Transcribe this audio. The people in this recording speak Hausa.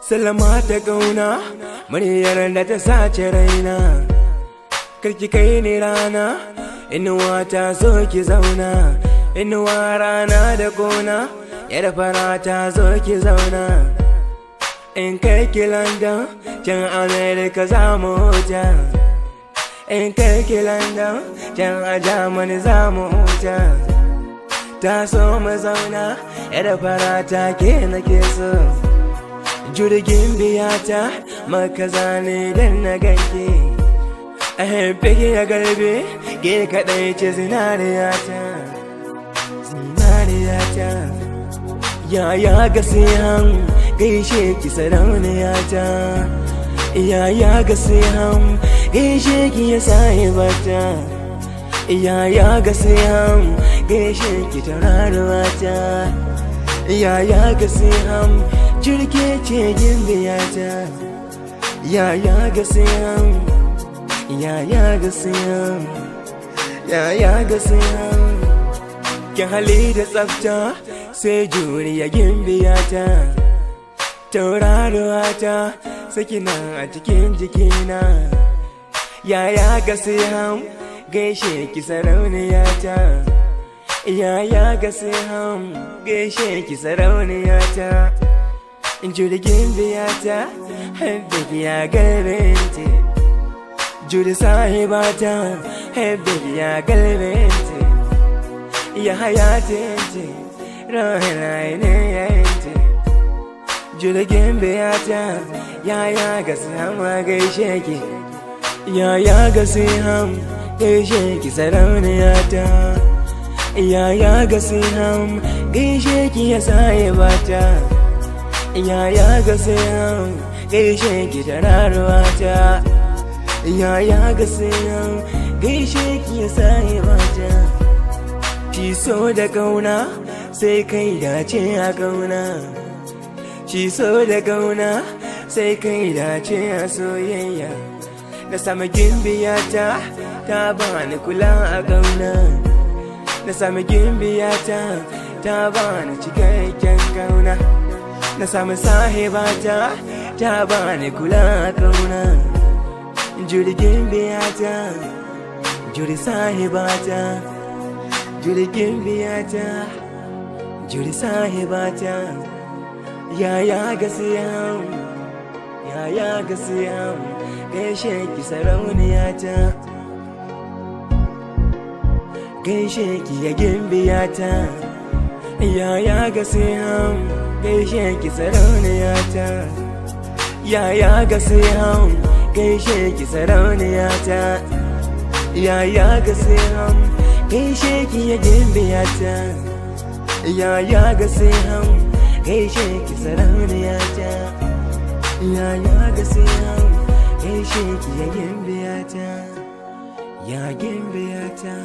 Salama ta ƙauna, muryar da ta sace raina. Karki kai ni rana, inuwa ta zo ki zauna. Inuwa rana da ƙona, yar fara ta zo ki zauna. In kai ki London, can America za mu huta. In kai ki London, can a Germany za mu huta. Ta so mu zauna, yar fara ta ke nake so. Jirgin biyata maka zane dan na ganke. A haife ki ya galbe, ke kaɗai ce zinariyata. Zinariyata. Yaya gasihan gaishe ki sarauniyata. Yaya gasihan gaishe ki ya sahibata. Yaya gasihan gaishe ki tauraruwata. Yaya gasihan jirge ce gimbiyata. Yaya gasihan, yaya gasihan, yaya gasihan. Kin hali da tsafta sai juriya gimbiyata. Tauraruwata sakina a cikin jikina. Yaya gasihan gaishe ki sarauniyata. Yaya gasihan gaishe ki sarauniyata. Jirgin biyata haibaki ya galbente. Juri sahibata haibaki ya galbente. Ya hayatente rahina yayente. Jirgin biyata yaya gasihan gaishe ki. Yaya gasihan gaishe ki sarauniyata. Yaya gasihan gaishe ki ya sahibata. Yaya gasihan gaishe ki tauraruwata. Yaya gasihan gaishe ki ya sahibata. Shi so da ƙauna sai kai dace a ƙauna. Shi so da ƙauna sai kai dace a soyayya. Na sami gimbiyata ta bani kula a ƙauna. Na sami gimbiyata ta bani cikakken ƙauna. Na sami sahibata ta bani kula a ƙauna. Jirgin biyata, juri sahibata. Jirgin biyata, juri sahibata. Yaya gasihan, yaya gasihan gaishe ki sarauniyata. Gaishe ki ya gimbiyata. Yaya gasihan gaishe ki sarauniyata. Yaya gasihan gaishe ki sarauniyata. Yaya gasihan gaishe ki ya gimbiyata. Yaya gasihan gaishe ki sarauniyata. Yaya gasihan gaishe ki ya gimbiyata. Ya gimbiyata.